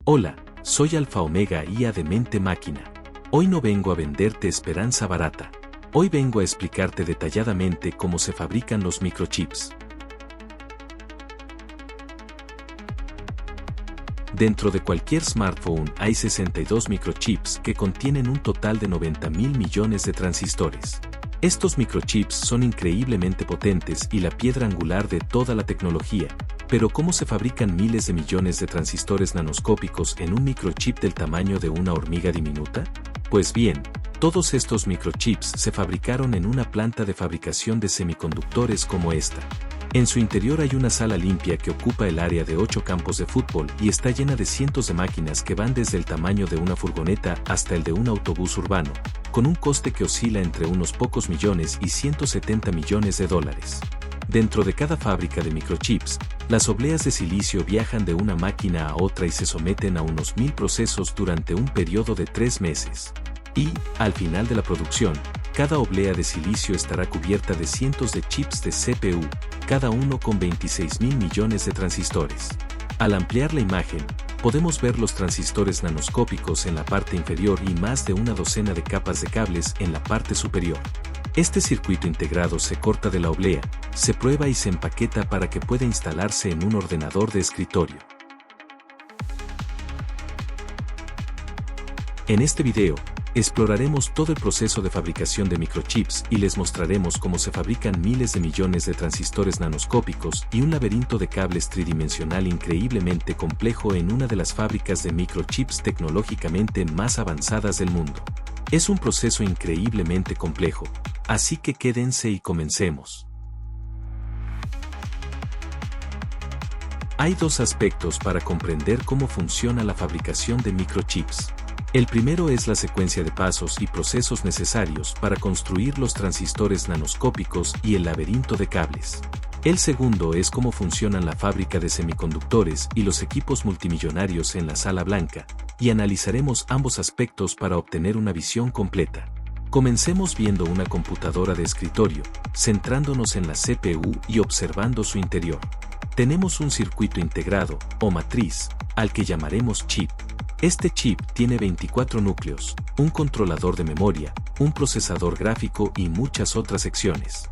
Hola, soy Alfa Omega IA de Mente Máquina. Hoy no vengo a venderte esperanza barata. Hoy vengo a explicarte detalladamente cómo se fabrican los microchips. Dentro de cualquier smartphone hay 62 microchips que contienen un total de 90.000 millones de transistores. Estos microchips son increíblemente potentes y la piedra angular de toda la tecnología. Pero ¿cómo se fabrican miles de millones de transistores nanoscópicos en un microchip del tamaño de una hormiga diminuta? Pues bien, todos estos microchips se fabricaron en una planta de fabricación de semiconductores como esta. En su interior hay una sala limpia que ocupa el área de 8 campos de fútbol y está llena de cientos de máquinas que van desde el tamaño de una furgoneta hasta el de un autobús urbano, con un coste que oscila entre unos pocos millones y 170 millones de dólares. Dentro de cada fábrica de microchips, las obleas de silicio viajan de una máquina a otra y se someten a unos 1000 procesos durante un periodo de 3 meses. Y, al final de la producción, cada oblea de silicio estará cubierta de cientos de chips de CPU, cada uno con 26.000 millones de transistores. Al ampliar la imagen, podemos ver los transistores nanoscópicos en la parte inferior y más de una docena de capas de cables en la parte superior. Este circuito integrado se corta de la oblea, se prueba y se empaqueta para que pueda instalarse en un ordenador de escritorio. En este video, exploraremos todo el proceso de fabricación de microchips y les mostraremos cómo se fabrican miles de millones de transistores nanoscópicos y un laberinto de cables tridimensional increíblemente complejo en una de las fábricas de microchips tecnológicamente más avanzadas del mundo. Es un proceso increíblemente complejo, así que quédense y comencemos. Hay dos aspectos para comprender cómo funciona la fabricación de microchips. El primero es la secuencia de pasos y procesos necesarios para construir los transistores nanoscópicos y el laberinto de cables. El segundo es cómo funcionan la fábrica de semiconductores y los equipos multimillonarios en la sala blanca, y analizaremos ambos aspectos para obtener una visión completa. Comencemos viendo una computadora de escritorio, centrándonos en la CPU y observando su interior. Tenemos un circuito integrado, o matriz, al que llamaremos chip. Este chip tiene 24 núcleos, un controlador de memoria, un procesador gráfico y muchas otras secciones.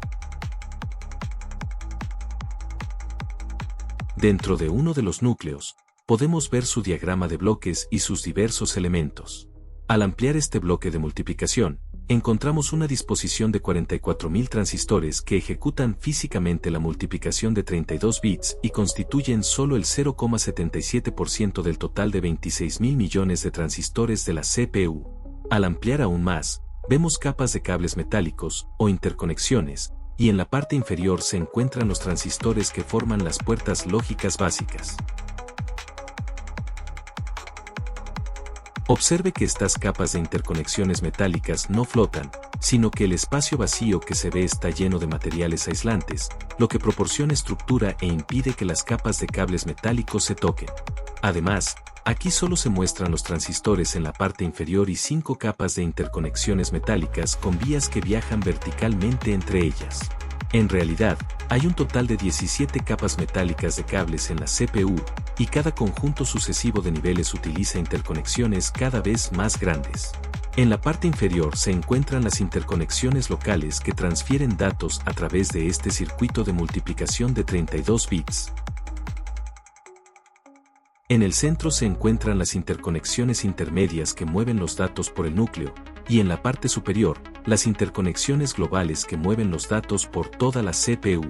Dentro de uno de los núcleos, podemos ver su diagrama de bloques y sus diversos elementos. Al ampliar este bloque de multiplicación, encontramos una disposición de 44.000 transistores que ejecutan físicamente la multiplicación de 32 bits y constituyen solo el 0,77% del total de 26.000 millones de transistores de la CPU. Al ampliar aún más, vemos capas de cables metálicos o interconexiones, y en la parte inferior se encuentran los transistores que forman las puertas lógicas básicas. Observe que estas capas de interconexiones metálicas no flotan, sino que el espacio vacío que se ve está lleno de materiales aislantes, lo que proporciona estructura e impide que las capas de cables metálicos se toquen. Además, aquí solo se muestran los transistores en la parte inferior y 5 capas de interconexiones metálicas con vías que viajan verticalmente entre ellas. En realidad, hay un total de 17 capas metálicas de cables en la CPU, y cada conjunto sucesivo de niveles utiliza interconexiones cada vez más grandes. En la parte inferior se encuentran las interconexiones locales que transfieren datos a través de este circuito de multiplicación de 32 bits. En el centro se encuentran las interconexiones intermedias que mueven los datos por el núcleo, y en la parte superior, las interconexiones globales que mueven los datos por toda la CPU.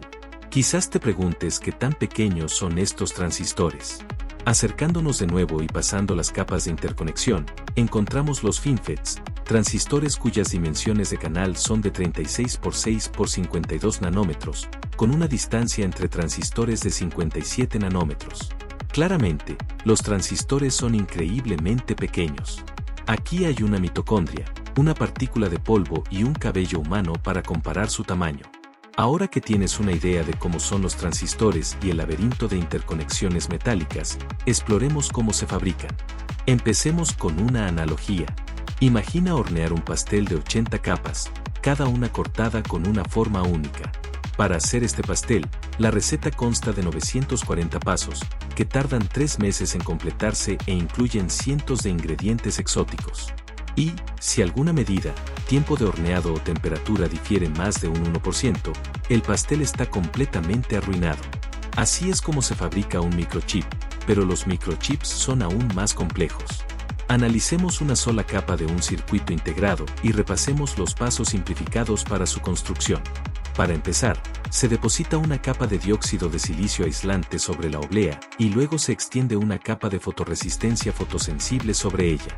Quizás te preguntes qué tan pequeños son estos transistores. Acercándonos de nuevo y pasando las capas de interconexión, encontramos los FinFETs, transistores cuyas dimensiones de canal son de 36 por 6 por 52 nanómetros, con una distancia entre transistores de 57 nanómetros. Claramente, los transistores son increíblemente pequeños. Aquí hay una mitocondria, una partícula de polvo y un cabello humano para comparar su tamaño. Ahora que tienes una idea de cómo son los transistores y el laberinto de interconexiones metálicas, exploremos cómo se fabrican. Empecemos con una analogía. Imagina hornear un pastel de 80 capas, cada una cortada con una forma única. Para hacer este pastel, la receta consta de 940 pasos, que tardan 3 meses en completarse e incluyen cientos de ingredientes exóticos. Y, si alguna medida, tiempo de horneado o temperatura difiere más de un 1%, el pastel está completamente arruinado. Así es como se fabrica un microchip, pero los microchips son aún más complejos. Analicemos una sola capa de un circuito integrado y repasemos los pasos simplificados para su construcción. Para empezar, se deposita una capa de dióxido de silicio aislante sobre la oblea y luego se extiende una capa de fotorresistencia fotosensible sobre ella.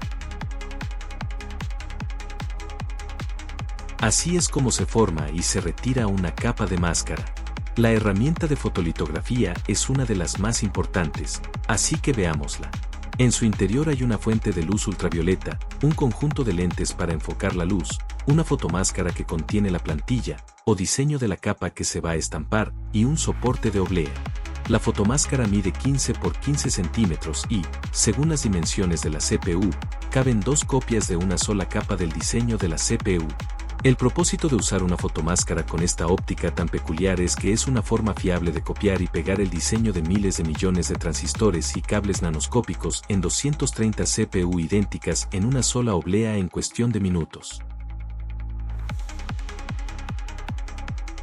Así es como se forma y se retira una capa de máscara. La herramienta de fotolitografía es una de las más importantes, así que veámosla. En su interior hay una fuente de luz ultravioleta, un conjunto de lentes para enfocar la luz, una fotomáscara que contiene la plantilla o diseño de la capa que se va a estampar y un soporte de oblea. La fotomáscara mide 15 por 15 centímetros y, según las dimensiones de la CPU, caben 2 copias de una sola capa del diseño de la CPU. El propósito de usar una fotomáscara con esta óptica tan peculiar es que es una forma fiable de copiar y pegar el diseño de miles de millones de transistores y cables nanoscópicos en 230 CPU idénticas en una sola oblea en cuestión de minutos.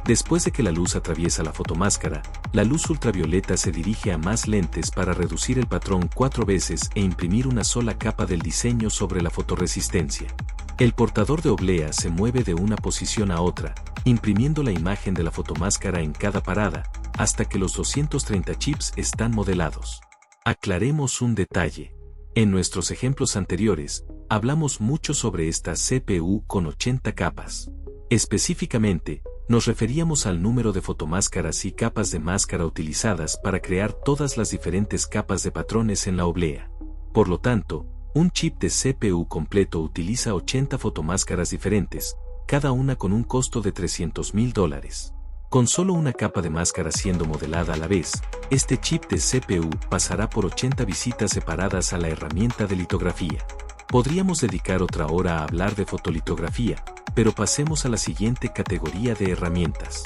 Después de que la luz atraviesa la fotomáscara, la luz ultravioleta se dirige a más lentes para reducir el patrón 4 veces e imprimir una sola capa del diseño sobre la fotorresistencia. El portador de oblea se mueve de una posición a otra, imprimiendo la imagen de la fotomáscara en cada parada, hasta que los 230 chips están modelados. Aclaremos un detalle. En nuestros ejemplos anteriores, hablamos mucho sobre esta CPU con 80 capas. Específicamente, nos referíamos al número de fotomáscaras y capas de máscara utilizadas para crear todas las diferentes capas de patrones en la oblea. Por lo tanto, un chip de CPU completo utiliza 80 fotomáscaras diferentes, cada una con un costo de $300,000. Con solo una capa de máscara siendo modelada a la vez, este chip de CPU pasará por 80 visitas separadas a la herramienta de litografía. Podríamos dedicar otra hora a hablar de fotolitografía, pero pasemos a la siguiente categoría de herramientas.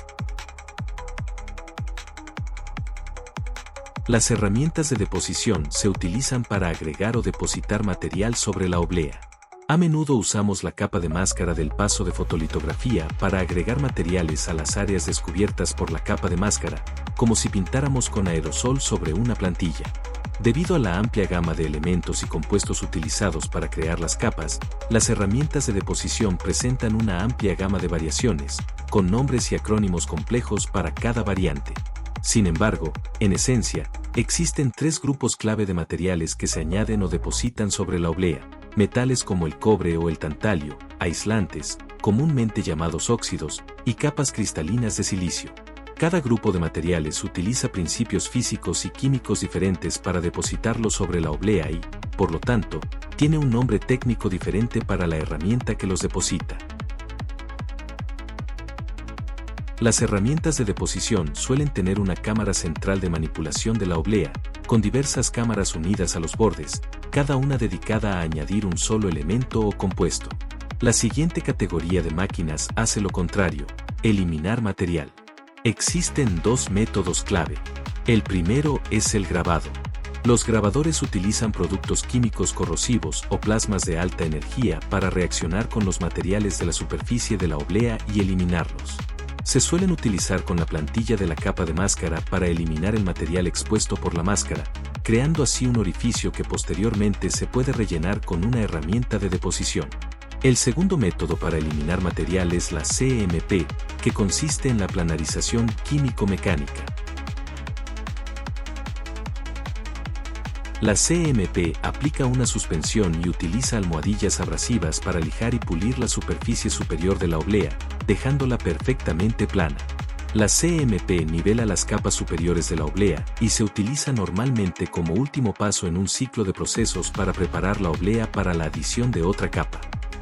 Las herramientas de deposición se utilizan para agregar o depositar material sobre la oblea. A menudo usamos la capa de máscara del paso de fotolitografía para agregar materiales a las áreas descubiertas por la capa de máscara, como si pintáramos con aerosol sobre una plantilla. Debido a la amplia gama de elementos y compuestos utilizados para crear las capas, las herramientas de deposición presentan una amplia gama de variaciones, con nombres y acrónimos complejos para cada variante. Sin embargo, en esencia, existen 3 grupos clave de materiales que se añaden o depositan sobre la oblea: metales como el cobre o el tantalio, aislantes, comúnmente llamados óxidos, y capas cristalinas de silicio. Cada grupo de materiales utiliza principios físicos y químicos diferentes para depositarlo sobre la oblea y, por lo tanto, tiene un nombre técnico diferente para la herramienta que los deposita. Las herramientas de deposición suelen tener una cámara central de manipulación de la oblea, con diversas cámaras unidas a los bordes, cada una dedicada a añadir un solo elemento o compuesto. La siguiente categoría de máquinas hace lo contrario: eliminar material. Existen 2 métodos clave. El primero es el grabado. Los grabadores utilizan productos químicos corrosivos o plasmas de alta energía para reaccionar con los materiales de la superficie de la oblea y eliminarlos. Se suelen utilizar con la plantilla de la capa de máscara para eliminar el material expuesto por la máscara, creando así un orificio que posteriormente se puede rellenar con una herramienta de deposición. El segundo método para eliminar material es la CMP, que consiste en la planarización químico-mecánica. La CMP aplica una suspensión y utiliza almohadillas abrasivas para lijar y pulir la superficie superior de la oblea, dejándola perfectamente plana. La CMP nivela las capas superiores de la oblea y se utiliza normalmente como último paso en un ciclo de procesos para preparar la oblea para la adición de otra capa.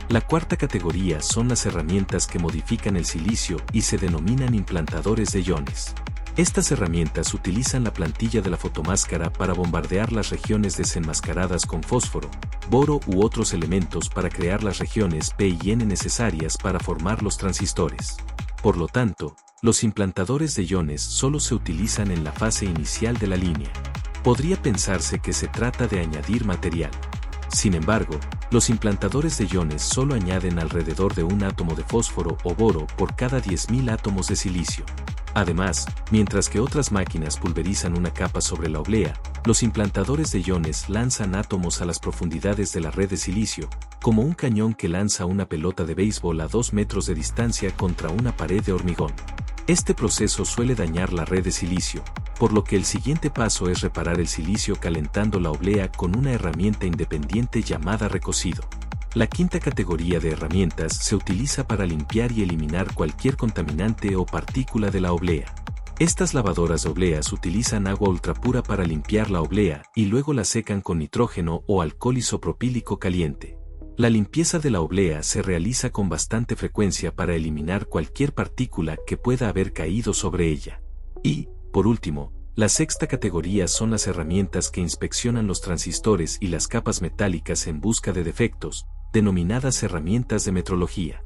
La cuarta categoría son las herramientas que modifican el silicio y se denominan implantadores de iones. Estas herramientas utilizan la plantilla de la fotomáscara para bombardear las regiones desenmascaradas con fósforo, boro u otros elementos para crear las regiones P y N necesarias para formar los transistores. Por lo tanto, los implantadores de iones solo se utilizan en la fase inicial de la línea. Podría pensarse que se trata de añadir material. Sin embargo, los implantadores de iones solo añaden alrededor de un átomo de fósforo o boro por cada 10.000 átomos de silicio. Además, mientras que otras máquinas pulverizan una capa sobre la oblea, los implantadores de iones lanzan átomos a las profundidades de la red de silicio, como un cañón que lanza una pelota de béisbol a 2 metros de distancia contra una pared de hormigón. Este proceso suele dañar la red de silicio, por lo que el siguiente paso es reparar el silicio calentando la oblea con una herramienta independiente llamada recocido. La quinta categoría de herramientas se utiliza para limpiar y eliminar cualquier contaminante o partícula de la oblea. Estas lavadoras de obleas utilizan agua ultrapura para limpiar la oblea y luego la secan con nitrógeno o alcohol isopropílico caliente. La limpieza de la oblea se realiza con bastante frecuencia para eliminar cualquier partícula que pueda haber caído sobre ella. Y, por último, la sexta categoría son las herramientas que inspeccionan los transistores y las capas metálicas en busca de defectos, denominadas herramientas de metrología.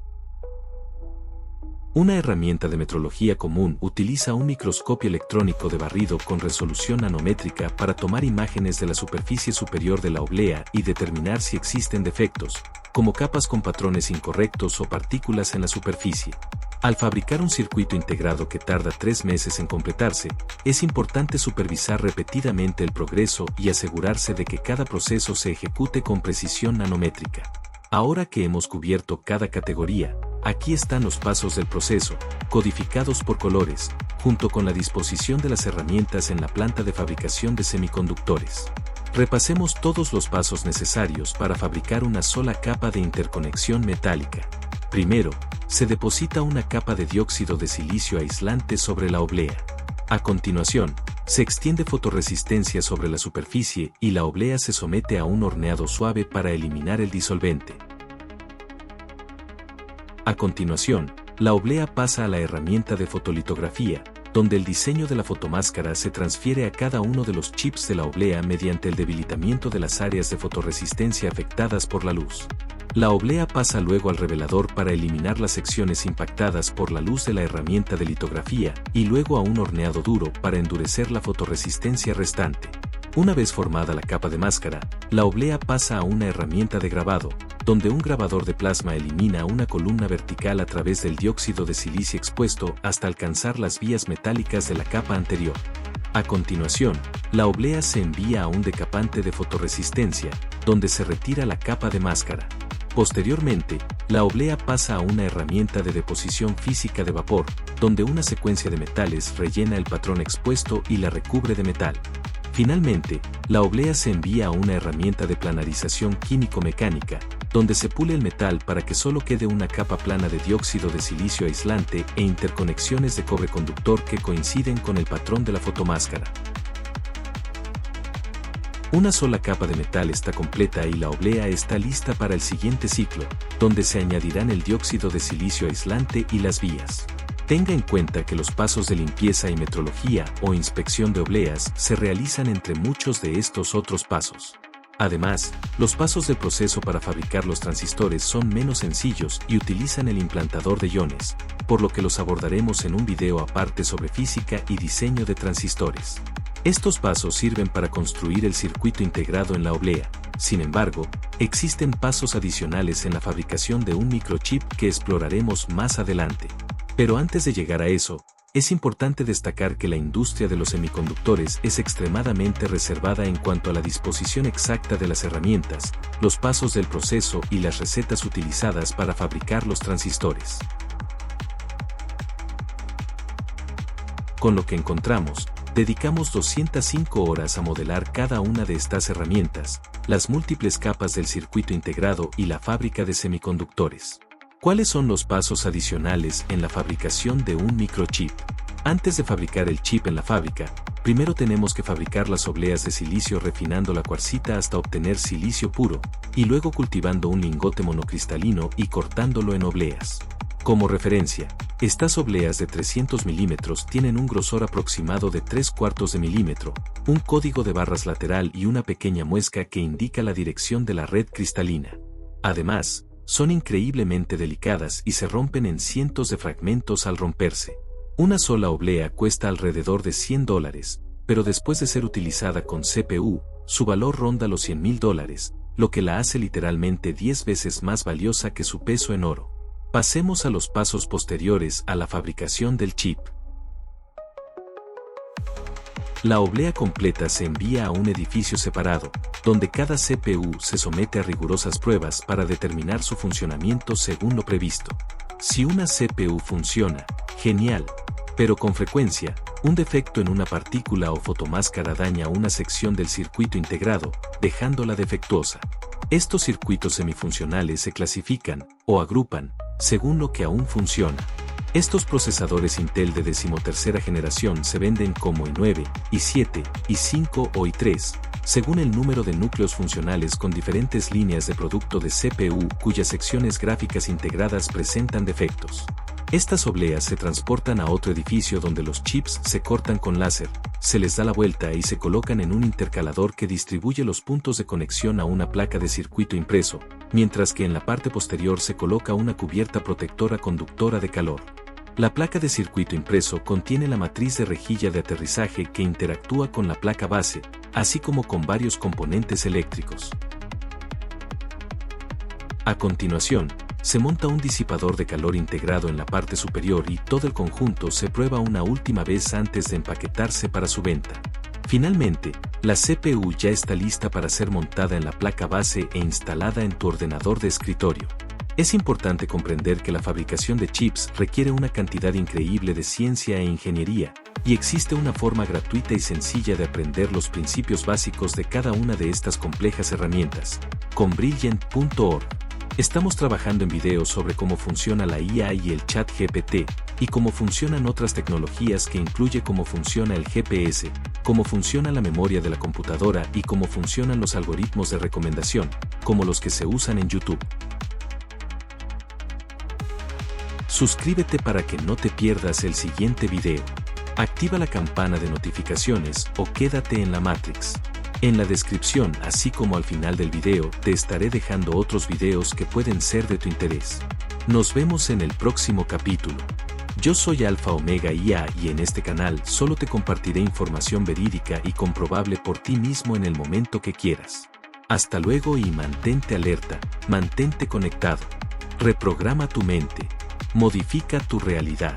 Una herramienta de metrología común utiliza un microscopio electrónico de barrido con resolución nanométrica para tomar imágenes de la superficie superior de la oblea y determinar si existen defectos, como capas con patrones incorrectos o partículas en la superficie. Al fabricar un circuito integrado que tarda 3 meses en completarse, es importante supervisar repetidamente el progreso y asegurarse de que cada proceso se ejecute con precisión nanométrica. Ahora que hemos cubierto cada categoría, aquí están los pasos del proceso, codificados por colores, junto con la disposición de las herramientas en la planta de fabricación de semiconductores. Repasemos todos los pasos necesarios para fabricar una sola capa de interconexión metálica. Primero, se deposita una capa de dióxido de silicio aislante sobre la oblea. A continuación, se extiende fotorresistencia sobre la superficie y la oblea se somete a un horneado suave para eliminar el disolvente. A continuación, la oblea pasa a la herramienta de fotolitografía, donde el diseño de la fotomáscara se transfiere a cada uno de los chips de la oblea mediante el debilitamiento de las áreas de fotorresistencia afectadas por la luz. La oblea pasa luego al revelador para eliminar las secciones impactadas por la luz de la herramienta de litografía y luego a un horneado duro para endurecer la fotorresistencia restante. Una vez formada la capa de máscara, la oblea pasa a una herramienta de grabado, donde un grabador de plasma elimina una columna vertical a través del dióxido de silicio expuesto hasta alcanzar las vías metálicas de la capa anterior. A continuación, la oblea se envía a un decapante de fotorresistencia, donde se retira la capa de máscara. Posteriormente, la oblea pasa a una herramienta de deposición física de vapor, donde una secuencia de metales rellena el patrón expuesto y la recubre de metal. Finalmente, la oblea se envía a una herramienta de planarización químico-mecánica, donde se pule el metal para que solo quede una capa plana de dióxido de silicio aislante e interconexiones de cobre conductor que coinciden con el patrón de la fotomáscara. Una sola capa de metal está completa y la oblea está lista para el siguiente ciclo, donde se añadirán el dióxido de silicio aislante y las vías. Tenga en cuenta que los pasos de limpieza y metrología o inspección de obleas se realizan entre muchos de estos otros pasos. Además, los pasos del proceso para fabricar los transistores son menos sencillos y utilizan el implantador de iones, por lo que los abordaremos en un video aparte sobre física y diseño de transistores. Estos pasos sirven para construir el circuito integrado en la oblea. Sin embargo, existen pasos adicionales en la fabricación de un microchip que exploraremos más adelante. Pero antes de llegar a eso, es importante destacar que la industria de los semiconductores es extremadamente reservada en cuanto a la disposición exacta de las herramientas, los pasos del proceso y las recetas utilizadas para fabricar los transistores. Con lo que encontramos, dedicamos 205 horas a modelar cada una de estas herramientas, las múltiples capas del circuito integrado y la fábrica de semiconductores. ¿Cuáles son los pasos adicionales en la fabricación de un microchip? Antes de fabricar el chip en la fábrica, primero tenemos que fabricar las obleas de silicio refinando la cuarcita hasta obtener silicio puro, y luego cultivando un lingote monocristalino y cortándolo en obleas. Como referencia, estas obleas de 300 milímetros tienen un grosor aproximado de 3/4 de milímetro, un código de barras lateral y una pequeña muesca que indica la dirección de la red cristalina. Además, son increíblemente delicadas y se rompen en cientos de fragmentos al romperse. Una sola oblea cuesta alrededor de $100, pero después de ser utilizada con CPU, su valor ronda los $100.000, lo que la hace literalmente 10 veces más valiosa que su peso en oro. Pasemos a los pasos posteriores a la fabricación del chip. La oblea completa se envía a un edificio separado, donde cada CPU se somete a rigurosas pruebas para determinar su funcionamiento según lo previsto. Si una CPU funciona, genial, pero con frecuencia, un defecto en una partícula o fotomáscara daña una sección del circuito integrado, dejándola defectuosa. Estos circuitos semifuncionales se clasifican, o agrupan, según lo que aún funciona. Estos procesadores Intel de 13ª generación se venden como i9, i7, i5 o i3, según el número de núcleos funcionales con diferentes líneas de producto de CPU cuyas secciones gráficas integradas presentan defectos. Estas obleas se transportan a otro edificio donde los chips se cortan con láser, se les da la vuelta y se colocan en un intercalador que distribuye los puntos de conexión a una placa de circuito impreso, mientras que en la parte posterior se coloca una cubierta protectora conductora de calor. La placa de circuito impreso contiene la matriz de rejilla de aterrizaje que interactúa con la placa base, así como con varios componentes eléctricos. A continuación, se monta un disipador de calor integrado en la parte superior y todo el conjunto se prueba una última vez antes de empaquetarse para su venta. Finalmente, la CPU ya está lista para ser montada en la placa base e instalada en tu ordenador de escritorio. Es importante comprender que la fabricación de chips requiere una cantidad increíble de ciencia e ingeniería, y existe una forma gratuita y sencilla de aprender los principios básicos de cada una de estas complejas herramientas, con Brilliant.org. Estamos trabajando en videos sobre cómo funciona la IA y el chat GPT, y cómo funcionan otras tecnologías que incluye cómo funciona el GPS, cómo funciona la memoria de la computadora y cómo funcionan los algoritmos de recomendación, como los que se usan en YouTube. Suscríbete para que no te pierdas el siguiente video. Activa la campana de notificaciones o quédate en la Matrix. En la descripción, así como al final del video, te estaré dejando otros videos que pueden ser de tu interés. Nos vemos en el próximo capítulo. Yo soy Alfa Omega IA y en este canal solo te compartiré información verídica y comprobable por ti mismo en el momento que quieras. Hasta luego y mantente alerta, mantente conectado. Reprograma tu mente. Modifica tu realidad.